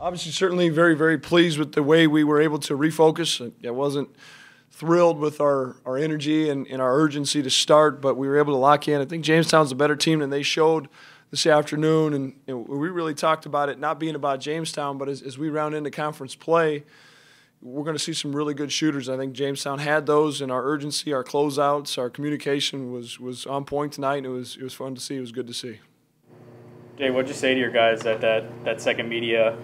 Obviously, certainly very, very pleased with the way we were able to refocus. I wasn't thrilled with our energy and our urgency to start, but we were able to lock in. I think Jamestown's a better team than they showed this afternoon, and we really talked about it not being about Jamestown, but as we round into conference play, we're going to see some really good shooters. I think Jamestown had those, and our urgency, our closeouts, our communication was on point tonight, and it was fun to see. It was good to see. Jay, what'd you say to your guys at that second media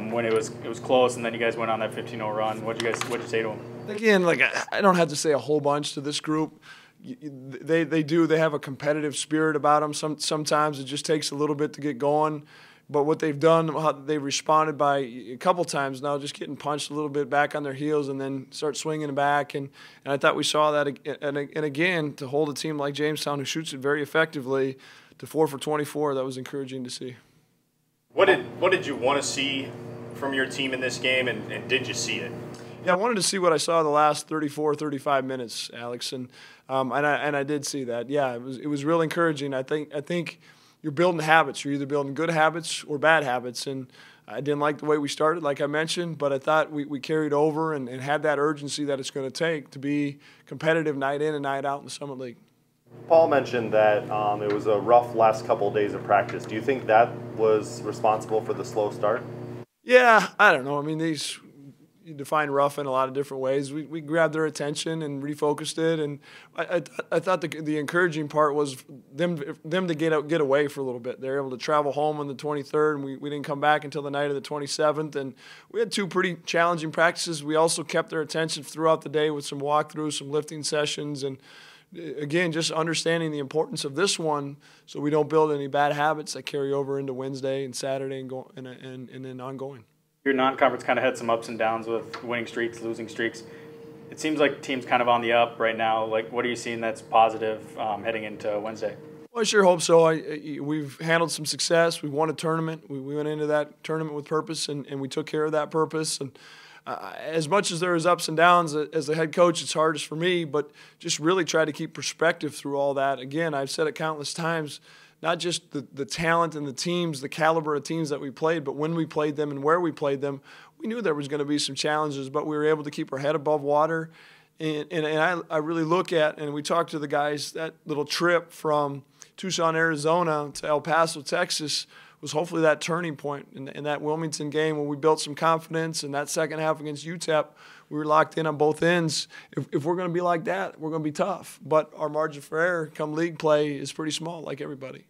when it was close, and then you guys went on that 15-0 run? What'd you say to them? Again, like I don't have to say a whole bunch to this group. They have a competitive spirit about them. Sometimes it just takes a little bit to get going. But what they've done, how they've responded by a couple times now, just getting punched a little bit back on their heels and then start swinging back. And I thought we saw that. And again, to hold a team like Jamestown who shoots it very effectively to 4 for 24, that was encouraging to see. What did you want to see from your team in this game, and did you see it? Yeah, I wanted to see what I saw the last 34, 35 minutes, Alex, and I did see that. Yeah, it was real encouraging. I think you're building habits. You're either building good habits or bad habits, and I didn't like the way we started, like I mentioned, but I thought we carried over and had that urgency that it's going to take to be competitive night in and night out in the Summit League. Paul mentioned that it was a rough last couple of days of practice. Do you think that was responsible for the slow start? Yeah, I don't know. I mean, you define rough in a lot of different ways. We grabbed their attention and refocused it, and I thought the encouraging part was them to get away for a little bit. They were able to travel home on the 23rd, and we didn't come back until the night of the 27th. And we had 2 pretty challenging practices. We also kept their attention throughout the day with some walkthroughs, some lifting sessions, and again, just understanding the importance of this one so we don't build any bad habits that carry over into Wednesday and Saturday and then ongoing. Your non-conference kind of had some ups and downs with winning streaks, losing streaks. It seems like the team's kind of on the up right now. Like, what are you seeing that's positive heading into Wednesday? Well, I sure hope so. We've handled some success. We won a tournament. We went into that tournament with purpose, and we took care of that purpose. And as much as there is ups and downs, as the head coach, it's hardest for me, but just really try to keep perspective through all that. Again, I've said it countless times, not just the talent and the teams, the caliber of teams that we played, but when we played them and where we played them, we knew there was going to be some challenges, but we were able to keep our head above water. And I really look at, and we talked to the guys, that little trip from Tucson, Arizona to El Paso, Texas, was hopefully that turning point in that Wilmington game when we built some confidence. And that second half against UTEP, we were locked in on both ends. If we're going to be like that, we're going to be tough. But our margin for error come league play is pretty small, like everybody.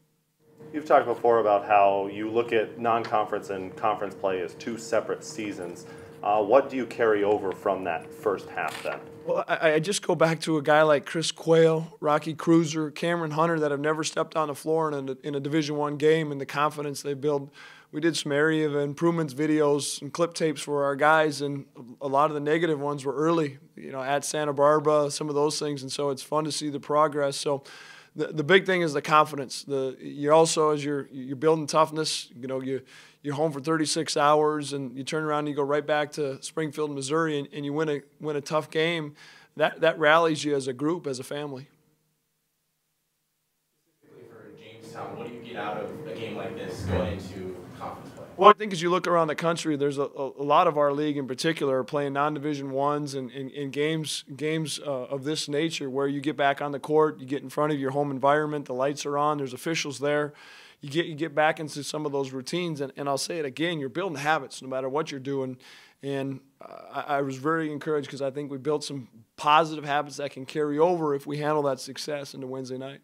You've talked before about how you look at non-conference and conference play as 2 separate seasons. What do you carry over from that first half then? Well, I just go back to a guy like Chris Quayle, Rocky Cruiser, Cameron Hunter that have never stepped on the floor in a Division I game, and the confidence they build. We did some area of improvements videos and clip tapes for our guys, and a lot of the negative ones were early, at Santa Barbara, some of those things, and so it's fun to see the progress. So the big thing is the confidence. You also, as you're building toughness, you're home for 36 hours, and you turn around and you go right back to Springfield, Missouri, and you win a tough game. That rallies you as a group, as a family. Specifically for Jamestown, what do you get out of a game like this going into conference play? Well, I think as you look around the country, there's a lot of our league in particular are playing non-Division I's and games of this nature where you get back on the court, you get in front of your home environment, the lights are on, there's officials there. You get back into some of those routines, and I'll say it again, you're building habits no matter what you're doing. And I was very encouraged because I think we built some positive habits that can carry over if we handle that success into Wednesday night.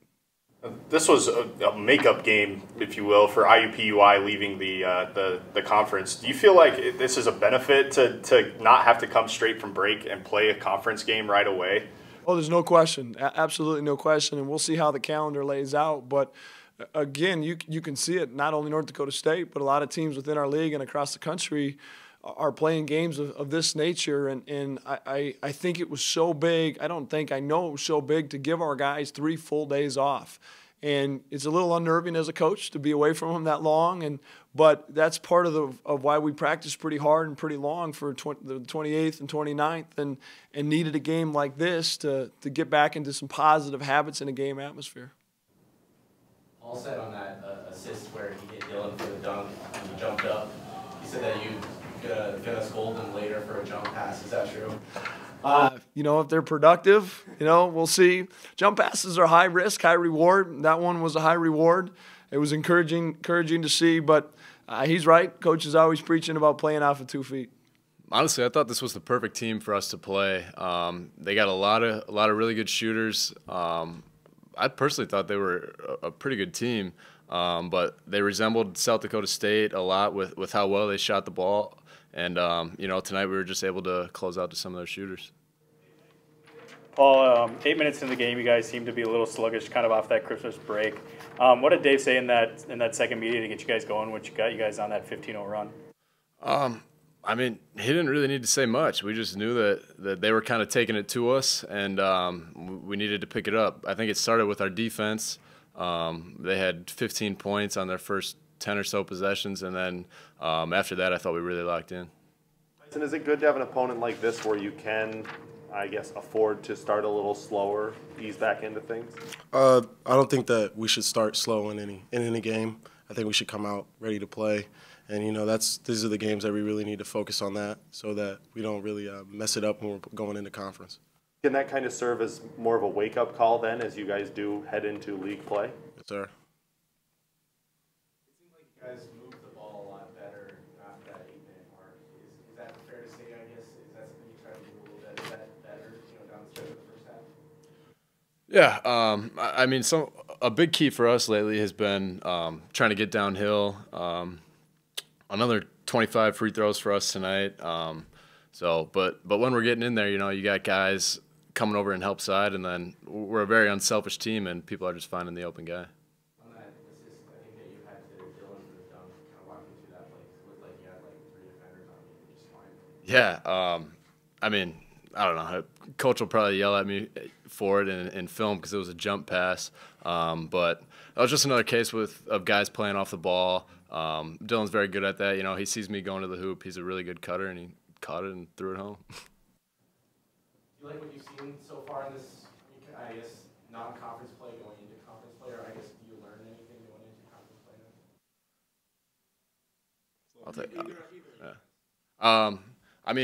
This was a makeup game, if you will, for IUPUI leaving the conference. Do you feel like this is a benefit to not have to come straight from break and play a conference game right away? Oh, there's no question. Absolutely no question. And we'll see how the calendar lays out. But again, you can see it not only North Dakota State, but a lot of teams within our league and across the country are playing games of this nature. And I think it was so big. I know it was so big to give our guys 3 full days off. And it's a little unnerving as a coach to be away from them that long. But that's part of why we practiced pretty hard and pretty long for the 28th and 29th and needed a game like this to get back into some positive habits in a game atmosphere. Paul said on that assist where he hit Dylan for the dunk and he jumped up, he He said that you're gonna scold them later for a jump pass. Is that true? If they're productive, we'll see. Jump passes are high risk, high reward. That one was a high reward. It was encouraging to see, but he's right. Coach is always preaching about playing off of 2 feet. Honestly, I thought this was the perfect team for us to play. They got a lot of really good shooters. I personally thought they were a pretty good team, but they resembled South Dakota State a lot with how well they shot the ball. And tonight we were just able to close out to some of their shooters. Paul, 8 minutes in the game, you guys seem to be a little sluggish, kind of off that Christmas break. What did Dave say in that second meeting to get you guys going? What got you guys on that 15-0 run? He didn't really need to say much. We just knew that they were kind of taking it to us, and we needed to pick it up. I think it started with our defense. They had 15 points on their first 10 or so possessions, and then after that, I thought we really locked in. And is it good to have an opponent like this where you can, I guess, afford to start a little slower, ease back into things? I don't think that we should start slow in any game. I think we should come out ready to play. And, these are the games that we really need to focus on that so that we don't really mess it up when we're going into conference. Can that kind of serve as more of a wake-up call then as you guys do head into league play? Yes, sir. It seemed like you guys moved the ball a lot better after that 8-minute mark. Is that fair to say, I guess? Is that something you try to do a little bit? Is that better, down the stretch of the first half? Yeah, a big key for us lately has been trying to get downhill. Another 25 free throws for us tonight. But when we're getting in there, you got guys coming over and help side, and then we're a very unselfish team, and people are just finding the open guy. On that assist, I think that you had to Dylan for the dunk, kind of walking through that play. It looked like you had 3 defenders on you, just fine. Yeah, I don't know. Coach will probably yell at me for it in film because it was a jump pass. But that was just another case of guys playing off the ball. Dylan's very good at that. He sees me going to the hoop. He's a really good cutter, and he caught it and threw it home. Do you like what you've seen so far in this, I guess, non-conference play going into conference play, or I guess do you learn anything going into conference play now? I'll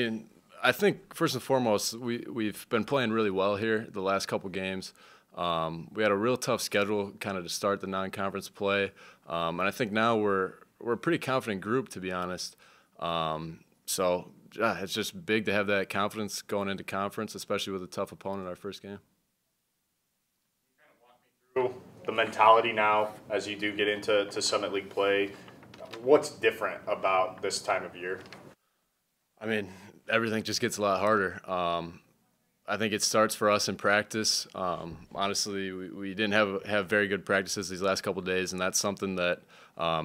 take I think first and foremost, we've been playing really well here the last couple games. We had a real tough schedule kind of to start the non-conference play, and I think now we're a pretty confident group, to be honest. It's just big to have that confidence going into conference, especially with a tough opponent our first game. Kind of walk me through the mentality now as you do get into Summit League play. What's different about this time of year? Everything just gets a lot harder. I think it starts for us in practice. Honestly, we didn't have very good practices these last couple of days, and that's something that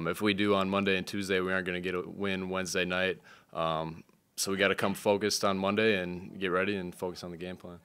if we do on Monday and Tuesday, we aren't going to get a win Wednesday night. So we got to come focused on Monday and get ready and focus on the game plan.